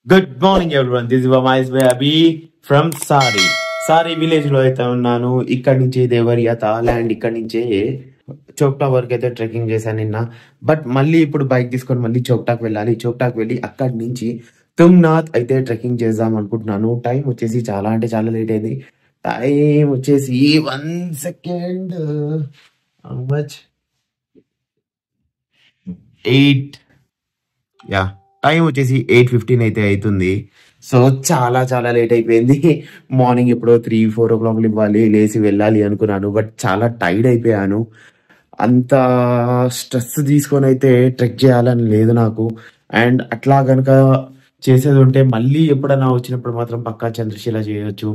Good morning, everyone. This is Vamais Baby from Sari. Sari village లో అయితే ఉన్నాను. ఇక్కడ నుంచి దేవరియత ల్యాండ్ ఇక్కడ నుంచే చోప్టా వరకు అయితే ట్రెక్కింగ్ చేశాను నిన్న. బట్ మళ్ళీ ఇప్పుడు బైక్ తీసుకొని మళ్ళీ చోప్టాకి వెళ్ళాలి. చోప్టాకి వెళ్ళి అక్కడి నుంచి తుంగ్నాథ్ అయితే ట్రెక్కింగ్ చేద్దాం అనుకుంటున్నాను. టైం వచ్చేసి చాలా అంటే చాలా లేట్ అయింది. టైం వచ్చేసి 1 సెకండ్ మచ్ 8 యా టైం వచ్చేసి 8:15 అయితే అవుతుంది. సో చాలా చాలా లేట్ అయిపోయింది. మార్నింగ్ ఎప్పుడో 3-4 ఓ క్లాక్ ఇవ్వాలి లేచి వెళ్ళాలి అనుకున్నాను. బట్ చాలా టైర్డ్ అయిపోయాను. అంత స్ట్రెస్ తీసుకొని అయితే ట్రెక్ చేయాలని లేదు నాకు. అండ్ అట్లా కనుక చేసేది ఉంటే మళ్ళీ ఎప్పుడైనా వచ్చినప్పుడు మాత్రం పక్కా చంద్రశిల చేయొచ్చు.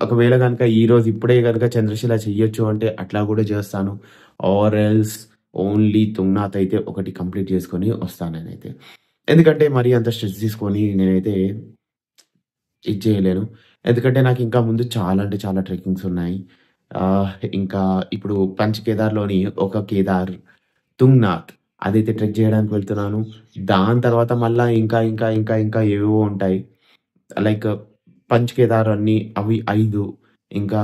ఒకవేళ కనుక ఈ రోజు ఇప్పుడే కనుక చంద్రశిల చెయ్యొచ్చు అంటే అట్లా కూడా చేస్తాను. ఆర్ ఎల్స్ ఓన్లీ తుంగ్నాథ్ అయితే ఒకటి కంప్లీట్ చేసుకొని వస్తాను నేనైతే. ఎందుకంటే మరీ అంత స్ట్రెస్ తీసుకొని నేనైతే ఇది చేయలేను. ఎందుకంటే నాకు ఇంకా ముందు చాలా అంటే చాలా ట్రెక్కింగ్స్ ఉన్నాయి. ఇంకా ఇప్పుడు పంచ్ కేదార్లోని ఒక కేదార్ తుంగ్నాథ్ అదైతే ట్రెక్ చేయడానికి వెళ్తున్నాను. దాని తర్వాత మళ్ళా ఇంకా ఇంకా ఇంకా ఇంకా ఏవేవో ఉంటాయి. లైక్ పంచ్ కేదార్ అన్ని అవి 5, ఇంకా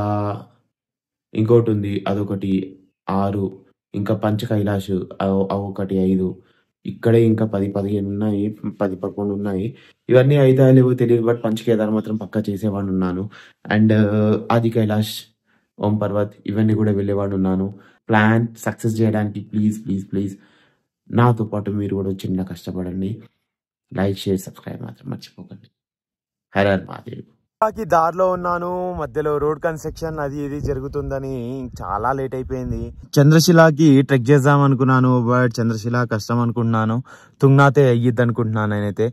ఇంకోటి ఉంది అదొకటి 6, ఇంకా పంచ్ కైలాష్ అవొకటి 5, ఇక్కడే ఇంకా 10-15 ఉన్నాయి, 10-11 ఉన్నాయి. ఇవన్నీ అయితే లేవో తెలియదు. బట్ పంచ్ కేదార్ మాత్రం పక్కా చేసేవాడిని ఉన్నాను. అండ్ ఆది కైలాష్, ఓం పర్వత్ ఇవన్నీ కూడా వెళ్ళేవాడు ఉన్నాను. ప్లాన్ సక్సెస్ చేయడానికి ప్లీజ్ ప్లీజ్ ప్లీజ్ నాతో పాటు మీరు కూడా చిన్న కష్టపడండి. లైక్ షేర్ సబ్స్క్రైబ్ మాత్రం మర్చిపోకండి. హర హర్ మహాదేవ్. దారిలో ఉన్నాను, మధ్యలో రోడ్ కన్స్ట్రక్షన్ అది ఇది జరుగుతుందని చాలా లేట్ అయిపోయింది. చంద్రశిలాకి ట్రెక్ చేద్దాం అనుకున్నాను. బట్ చంద్రశిల కష్టం అనుకుంటున్నాను. తుంగ్నాథే అయ్యిద్ది అనుకుంటున్నాను నేనైతే.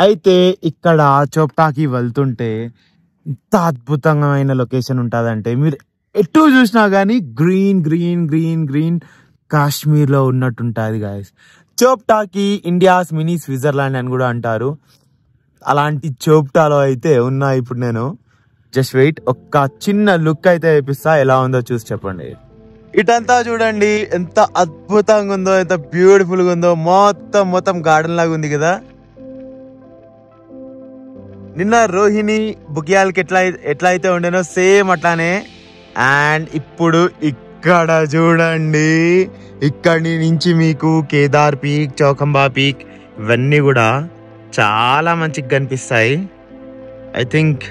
అయితే ఇక్కడ చోప్టాకి వెళ్తుంటే ఇంత అద్భుతమైన లొకేషన్ ఉంటుందంటే మీరు ఎటు చూసినా కానీ green green green green Kashmir లో ఉన్నట్టుంటుంది గాయస్. చోప్టాకి ఇండియాస్ మినీ స్విట్జర్లాండ్ అని కూడా అంటారు. అలాంటి చోప్టాలో అయితే ఉన్నా ఇప్పుడు నేను. జస్ట్ వెయిట్, ఒక్క చిన్న లుక్ అయితే వేపిస్తా, ఎలా ఉందో చూసి చెప్పండి. ఇటంతా చూడండి ఎంత అద్భుతంగా ఉందో, ఎంత బ్యూటిఫుల్ గా ఉందో. మొత్తం మొత్తం గార్డెన్ లాగా ఉంది కదా. నిన్న రోహిణి బుకియాలకి ఎట్లా అయితే ఉండేనో సేమ్ అట్లానే. అండ్ ఇప్పుడు ఇక్కడ చూడండి, ఇక్కడి నుంచి మీకు కేదార్ పీక్, చౌకంబా పీక్ ఇవన్నీ కూడా చాలా మంచిగా కనిపిస్తాయి. ఐ థింక్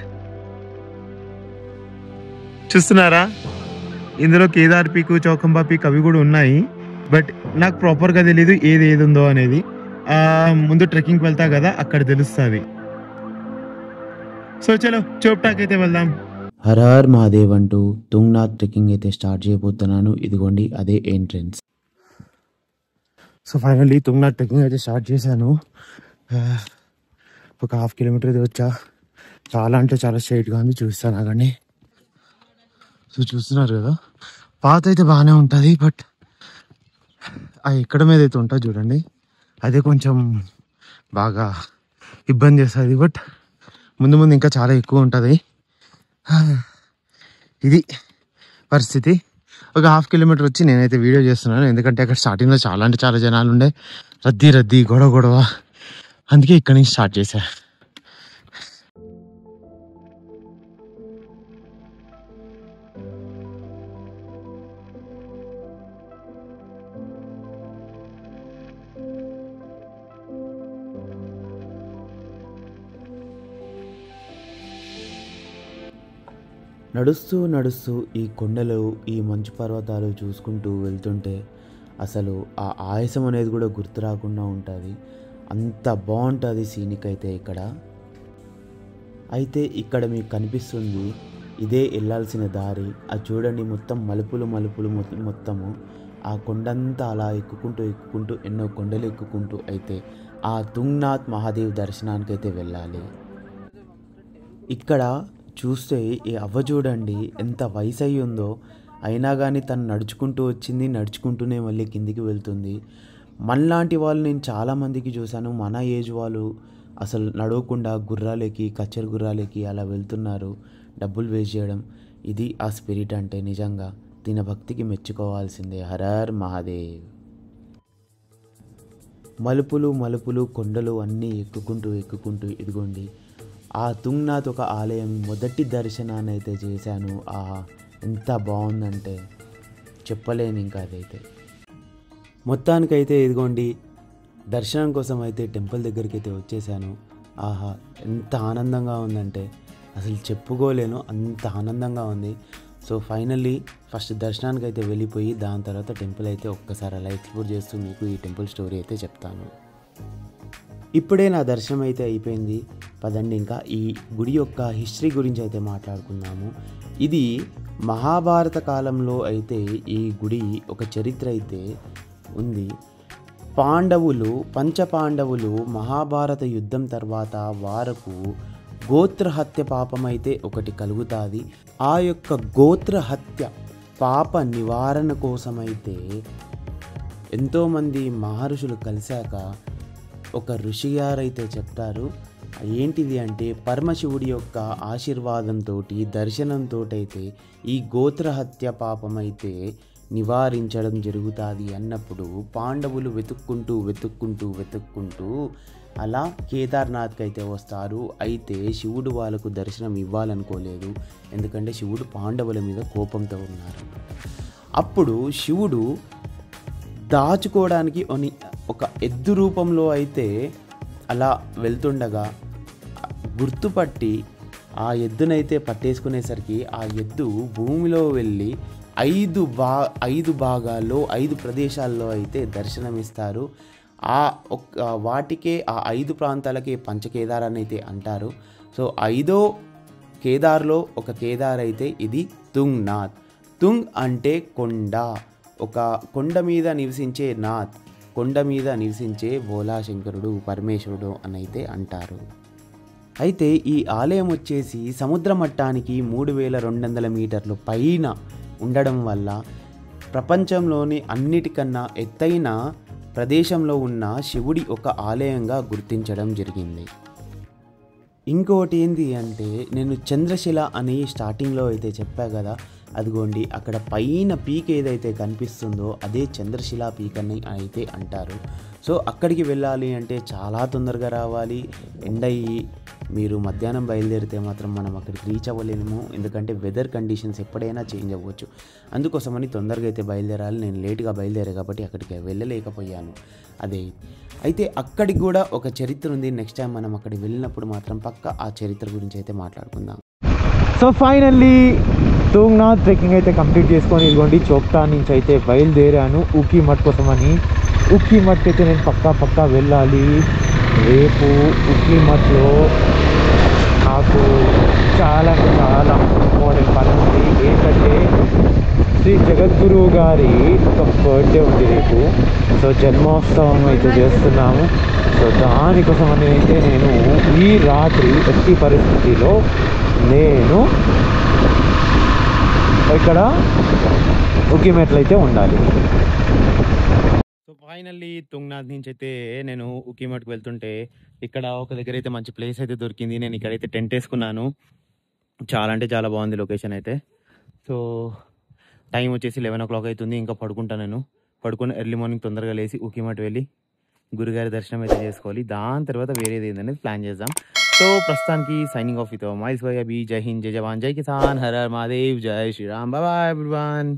చూస్తున్నారా, ఇందులో కేదార్ పీక్, చౌకంబా పీక్ అవి కూడా ఉన్నాయి. బట్ నాకు ప్రాపర్గా తెలీదు ఏది ఉందో అనేది. ముందు ట్రెక్కింగ్కి వెళ్తా కదా, అక్కడ తెలుస్తుంది. సో చలో చోప్టాకి అయితే వెళ్దాం. హర హర్ మహాదేవ్ అంటూ తుంగ్నాథ్ ట్రెక్కింగ్ అయితే స్టార్ట్ చేయబోతున్నాను. ఇదిగోండి అదే ఎంట్రన్స్. సో ఫైనల్లీ తుంగ్నాథ్ ట్రెక్కింగ్ అయితే స్టార్ట్ చేశాను. ఒక 1/2 కిలోమీటర్ అయితే వచ్చా. చాలా అంటే చాలా స్ట్రైట్గా ఉంది. చూస్తాను ఆగండి. సో చూస్తున్నారు కదా, పాత అయితే బాగానే ఉంటుంది. బట్ ఆ ఎక్కడం ఏదైతే ఉంటుంది చూడండి, అదే కొంచెం బాగా ఇబ్బంది చేస్తుంది. బట్ ముందు ముందు ఇంకా చాలా ఎక్కువ ఉంటుంది. ఇది పరిస్థితి. ఒక 1/2 కిలోమీటర్ వచ్చి నేనైతే వీడియో చేస్తున్నాను. ఎందుకంటే అక్కడ స్టార్టింగ్లో చాలా అంటే చాలా జనాలు ఉండే, రద్దీ గొడవ. అందుకే ఇక్కడి నుంచి స్టార్ట్ చేశా. నడుస్తూ ఈ కొండలు, ఈ మంచు పర్వతాలు చూసుకుంటూ వెళ్తుంటే అసలు ఆ ఆయాసం అనేది కూడా గుర్తు రాకుండా ఉంటుంది. అంత బాగుంటుంది సీనిక్ అయితే ఇక్కడ. అయితే ఇక్కడ మీకు కనిపిస్తుంది ఇదే వెళ్ళాల్సిన దారి. అది చూడండి, మొత్తం మలుపులు మొత్తము. ఆ కొండంతా అలా ఎక్కుకుంటూ ఎన్నో కొండలు ఎక్కుకుంటూ అయితే ఆ తుంగ్నాథ్ మహాదేవ్ దర్శనానికి అయితే వెళ్ళాలి. ఇక్కడ చూస్తే ఈ అవ్వ చూడండి ఎంత వయసు అయ్యి ఉందో, అయినా కానీ తను నడుచుకుంటూ వచ్చింది, నడుచుకుంటూనే మళ్ళీ కిందికి వెళ్తుంది. మనలాంటి వాళ్ళు నేను చాలామందికి చూశాను, మన ఏజ్ వాళ్ళు అసలు నడవకుండా గుర్రాలకి, కచ్చర్ గుర్రాలకి అలా వెళ్తున్నారు, డబ్బులు వేస్ట్ చేయడం. ఇది ఆ స్పిరిట్ అంటే. నిజంగా దీని భక్తికి మెచ్చుకోవాల్సిందే. హర హర్ మహాదేవ్. మలుపులు మలుపులు కొండలు అన్నీ ఎక్కుకుంటూ ఇదిగోండి ఆ తుంగ్నాథ్ ఒక ఆలయం మొదటి దర్శనాన్ని అయితే చేశాను. ఎంత బాగుందంటే చెప్పలేను ఇంకా అదైతే. మొత్తానికైతే ఇదిగోండి దర్శనం కోసం అయితే టెంపుల్ దగ్గరికి అయితే వచ్చేసాను. ఆహా, ఎంత ఆనందంగా ఉందంటే అసలు చెప్పుకోలేను, అంత ఆనందంగా ఉంది. సో ఫైనల్లీ ఫస్ట్ దర్శనానికి అయితే వెళ్ళిపోయి దాని తర్వాత టెంపుల్ అయితే ఒక్కసారి అలా ఎక్స్ప్లోర్ చేస్తూ మీకు ఈ టెంపుల్ స్టోరీ అయితే చెప్తాను. ఇప్పుడే నా దర్శనం అయితే అయిపోయింది. పదండి ఇంకా ఈ గుడి యొక్క హిస్టరీ గురించి అయితే మాట్లాడుకుందాము. ఇది మహాభారత కాలంలో అయితే ఈ గుడి ఒక చరిత్ర అయితే ఉంది. పంచపాండవులు మహాభారత యుద్ధం తర్వాత వారకు గోత్రహత్య పాపం అయితే ఒకటి కలుగుతుంది. ఆ యొక్క గోత్రహత్య పాప నివారణ కోసమైతే ఎంతోమంది మహర్షులు కలిశాక ఒక ఋషి గారైతే చెప్తారు. ఏంటిది అంటే పరమశివుడి యొక్క ఆశీర్వాదంతో దర్శనంతో అయితే ఈ గోత్రహత్య పాపం అయితే నివారించడం జరుగుతుంది అన్నప్పుడు పాండవులు వెతుక్కుంటూ అలా కేదార్నాథ్కి అయితే వస్తారు. అయితే శివుడు వాళ్ళకు దర్శనం ఇవ్వాలనుకోలేదు, ఎందుకంటే శివుడు పాండవుల మీద కోపంతో ఉన్నారు. అప్పుడు శివుడు దాచుకోవడానికి ఒక ఎద్దు రూపంలో అయితే అలా వెళ్తుండగా గుర్తుపట్టి ఆ ఎద్దునైతే పట్టేసుకునేసరికి ఆ ఎద్దు భూమిలో వెళ్ళి 5 భాగాల్లో 5 ప్రదేశాల్లో అయితే దర్శనమిస్తారు. వాటికే ఆ 5 ప్రాంతాలకే పంచకేదార్ అని అయితే అంటారు. సో 5వ కేదార్లో ఒక కేదార్ అయితే ఇది తుంగ్నాథ్. తుంగ్ అంటే కొండ, ఒక కొండ మీద నివసించే నాథ్, కొండ మీద నివసించే భోలాశంకరుడు పరమేశ్వరుడు అని అయితే అంటారు. అయితే ఈ ఆలయం వచ్చేసి సముద్ర మట్టానికి 3200 మీటర్లు పైన ఉండడం వల్ల ప్రపంచంలోని అన్నిటికన్నా ఎత్తైన ప్రదేశంలో ఉన్న శివుడి ఒక ఆలయంగా గుర్తించడం జరిగింది. ఇంకోటి ఏంటి అంటే నేను చంద్రశిల అని స్టార్టింగ్లో అయితే చెప్పా కదా, అదిగోండి అక్కడ పైన పీక్ ఏదైతే కనిపిస్తుందో అదే చంద్రశిల పీక్ అని అయితే అంటారు. సో అక్కడికి వెళ్ళాలి అంటే చాలా తొందరగా రావాలి. ఎండయ్యి మీరు మధ్యాహ్నం బయలుదేరితే మాత్రం మనం అక్కడికి రీచ్ అవ్వలేము, ఎందుకంటే వెదర్ కండిషన్స్ ఎప్పుడైనా చేంజ్ అవ్వచ్చు. అందుకోసమని తొందరగా అయితే బయలుదేరాలి. నేను లేట్గా బయలుదేరా కాబట్టి అక్కడికి వెళ్ళలేకపోయాను. అయితే అక్కడికి కూడా ఒక చరిత్ర ఉంది. నెక్స్ట్ టైం మనం అక్కడికి వెళ్ళినప్పుడు మాత్రం పక్క ఆ చరిత్ర గురించి అయితే మాట్లాడుకుందాం. సో ఫైనల్లీ తుంగ్నాథ్ ట్రెక్కింగ్ అయితే కంప్లీట్ చేసుకొని ఇదిగోండి చోప్టా నుంచి అయితే బయలుదేరాను ఉఖీ మఠ్ కోసమని. ఉఖీ మఠ్కి అయితే నేను పక్కా వెళ్ళాలి. రేపు ఉఖీ మఠ్లో నాకు చాలా ఇంపార్టెంట్ పని ఉంది. ఏంటంటే శ్రీ జగద్గురువు గారి ఒక బర్త్డే ఉంది రేపు. సో జన్మోత్సవం అయితే చేస్తున్నాము. సో దానికోసం అని అయితే నేను ఈ రాత్రి ఎట్టి పరిస్థితిలో నేను ఇక్కడ ఉఖీ మఠ్లో అయితే ఉండాలి. సో ఫైనల్లీ తుంగ్నాథ్ నుంచి అయితే నేను ఉఖీ మఠ్కి వెళ్తుంటే ఇక్కడ ఒక దగ్గర అయితే మంచి ప్లేస్ అయితే దొరికింది. నేను ఇక్కడైతే టెంట్ వేసుకున్నాను. చాలా అంటే చాలా బాగుంది లొకేషన్ అయితే. సో టైం వచ్చేసి 11 o'clock అవుతుంది. ఇంకా పడుకుంటాను. నేను పడుకొని ఎర్లీ మార్నింగ్ తొందరగా లేచి ఉఖీ మఠ్ వెళ్ళి గురుగారి దర్శనం అయితే చేసుకోవాలి. దాని తర్వాత వేరేది ఏంటనేది ప్లాన్ చేద్దాం. సో ప్రస్తుతానికి signing off with miles by Abi. జై హింద్, జై జవాన్, జై కిసాన్, హర హర్ మహాదేవ్, జై శ్రీరామ్, బాయ్ ఎవ్రీవన్.